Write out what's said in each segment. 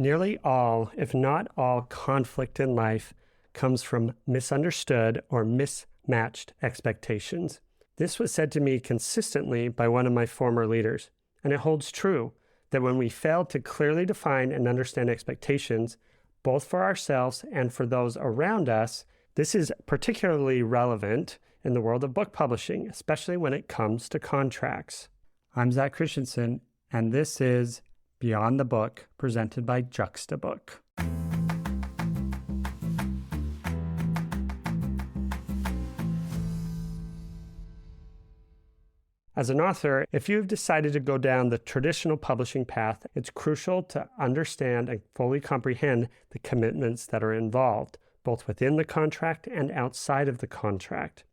Nearly all, if not all, conflict in life comes from misunderstood or mismatched expectations. This was said to me consistently by one of my former leaders, and it holds true that when we fail to clearly define and understand expectations, both for ourselves and for those around us, this is particularly relevant in the world of book publishing, especially when it comes to contracts. I'm Zach Christensen, and this is Beyond the Book, presented by Juxtabook. As an author, if you've decided to go down the traditional publishing path, it's crucial to understand and fully comprehend the commitments that are involved, both within the contract and outside of the contract.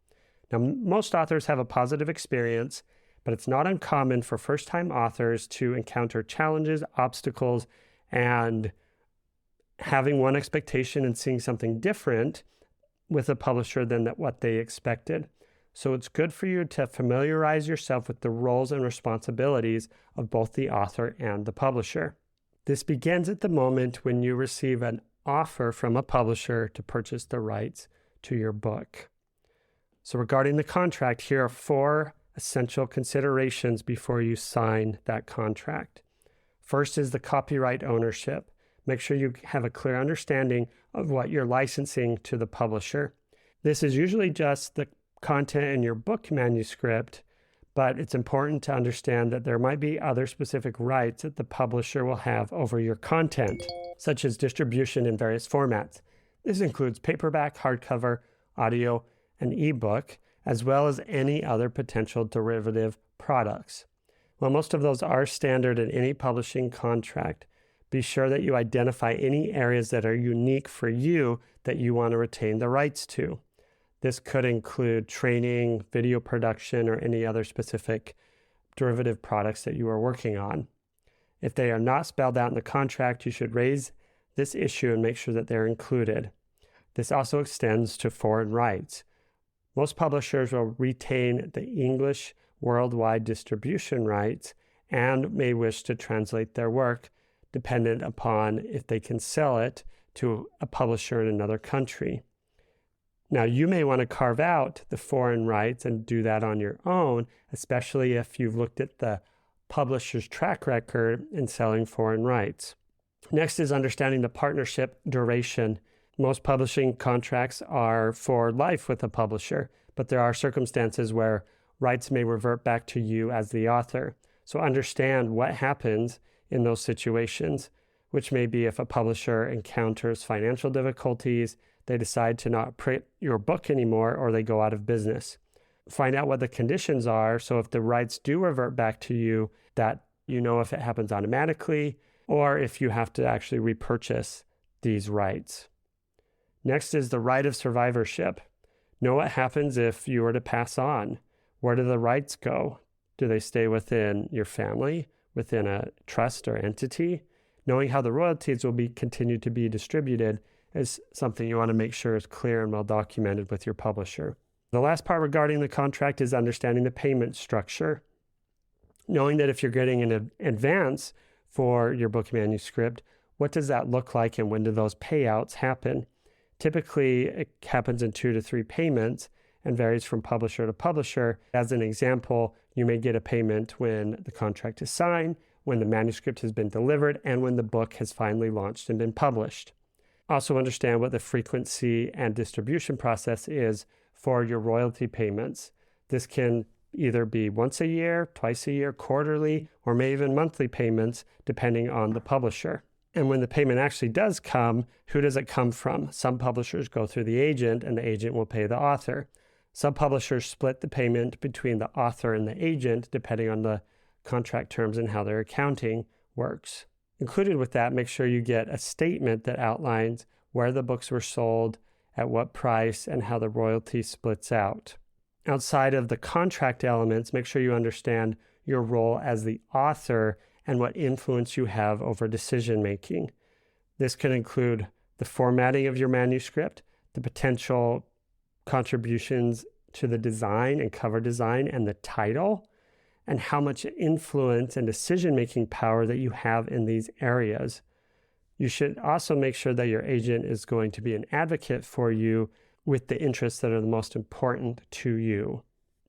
Now, most authors have a positive experience, but it's not uncommon for first-time authors to encounter challenges, obstacles, and having one expectation and seeing something different with a publisher than what they expected. So it's good for you to familiarize yourself with the roles and responsibilities of both the author and the publisher. This begins at the moment when you receive an offer from a publisher to purchase the rights to your book. So regarding the contract, here are 4 essential considerations before you sign that contract. First is the copyright ownership. Make sure you have a clear understanding of what you're licensing to the publisher. This is usually just the content in your book manuscript, but it's important to understand that there might be other specific rights that the publisher will have over your content, such as distribution in various formats. This includes paperback, hardcover, audio, and ebook, as well as any other potential derivative products. While most of those are standard in any publishing contract, be sure that you identify any areas that are unique for you that you want to retain the rights to. This could include training, video production, or any other specific derivative products that you are working on. If they are not spelled out in the contract, you should raise this issue and make sure that they're included. This also extends to foreign rights. Most publishers will retain the English worldwide distribution rights and may wish to translate their work dependent upon if they can sell it to a publisher in another country. Now, you may want to carve out the foreign rights and do that on your own, especially if you've looked at the publisher's track record in selling foreign rights. Next is understanding the partnership duration. Most publishing contracts are for life with a publisher, but there are circumstances where rights may revert back to you as the author. So understand what happens in those situations, which may be if a publisher encounters financial difficulties, they decide to not print your book anymore, or they go out of business. Find out what the conditions are, so if the rights do revert back to you, that you know if it happens automatically or if you have to actually repurchase these rights. Next is the right of survivorship. Know what happens if you were to pass on. Where do the rights go? Do they stay within your family, within a trust or entity? Knowing how the royalties will be continued to be distributed is something you want to make sure is clear and well documented with your publisher. The last part regarding the contract is understanding the payment structure. Knowing that if you're getting an advance for your book manuscript, what does that look like and when do those payouts happen? Typically, it happens in 2 to 3 payments and varies from publisher to publisher. As an example, you may get a payment when the contract is signed, when the manuscript has been delivered, and when the book has finally launched and been published. Also understand what the frequency and distribution process is for your royalty payments. This can either be once a year, twice a year, quarterly, or may even monthly payments, depending on the publisher. And when the payment actually does come, who does it come from? Some publishers go through the agent, and the agent will pay the author. Some publishers split the payment between the author and the agent, depending on the contract terms and how their accounting works. Included with that, make sure you get a statement that outlines where the books were sold, at what price, and how the royalty splits out. Outside of the contract elements, make sure you understand your role as the author and what influence you have over decision making. This can include the formatting of your manuscript, the potential contributions to the design and cover design and the title, and how much influence and decision-making power that you have in these areas. You should also make sure that your agent is going to be an advocate for you with the interests that are the most important to you.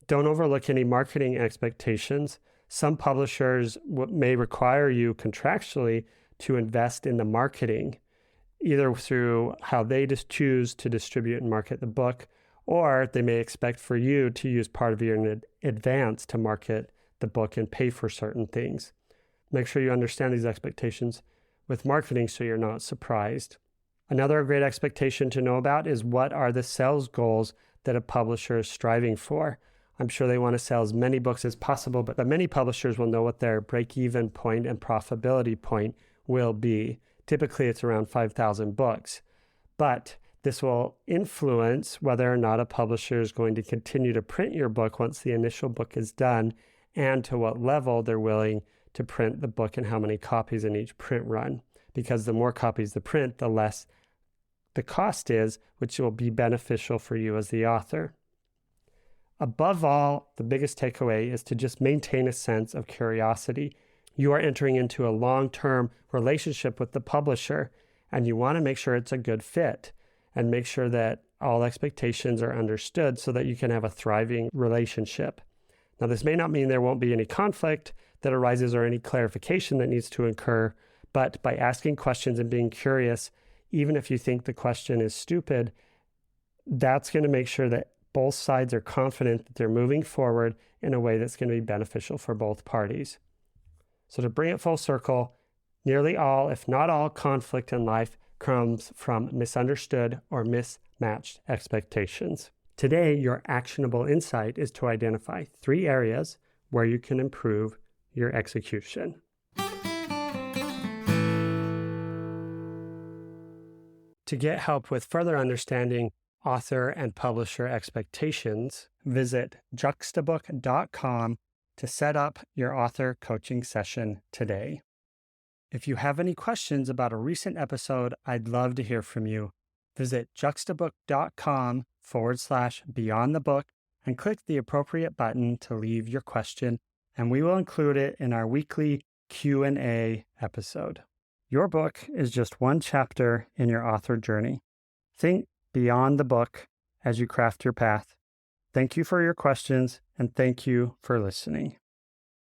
Don't overlook any marketing expectations. Some publishers may require you contractually to invest in the marketing, either through how they just choose to distribute and market the book, or they may expect for you to use part of your advance to market the book and pay for certain things. Make sure you understand these expectations with marketing so you're not surprised. Another great expectation to know about is what are the sales goals that a publisher is striving for. I'm sure they want to sell as many books as possible, but many publishers will know what their break-even point and profitability point will be. Typically, it's around 5,000 books. But this will influence whether or not a publisher is going to continue to print your book once the initial book is done, and to what level they're willing to print the book and how many copies in each print run. Because the more copies the print, the less the cost is, which will be beneficial for you as the author. Above all, the biggest takeaway is to just maintain a sense of curiosity. You are entering into a long-term relationship with the publisher, and you want to make sure it's a good fit and make sure that all expectations are understood so that you can have a thriving relationship. Now, this may not mean there won't be any conflict that arises or any clarification that needs to occur, but by asking questions and being curious, even if you think the question is stupid, that's going to make sure that both sides are confident that they're moving forward in a way that's going to be beneficial for both parties. So to bring it full circle, nearly all, if not all, conflict in life comes from misunderstood or mismatched expectations. Today, your actionable insight is to identify 3 areas where you can improve your execution. To get help with further understanding author and publisher expectations, visit juxtabook.com to set up your author coaching session today. If you have any questions about a recent episode, I'd love to hear from you. Visit juxtabook.com/beyond the book and click the appropriate button to leave your question, and we will include it in our weekly Q&A episode. Your book is just one chapter in your author journey. Think beyond the book as you craft your path. Thank you for your questions, and thank you for listening.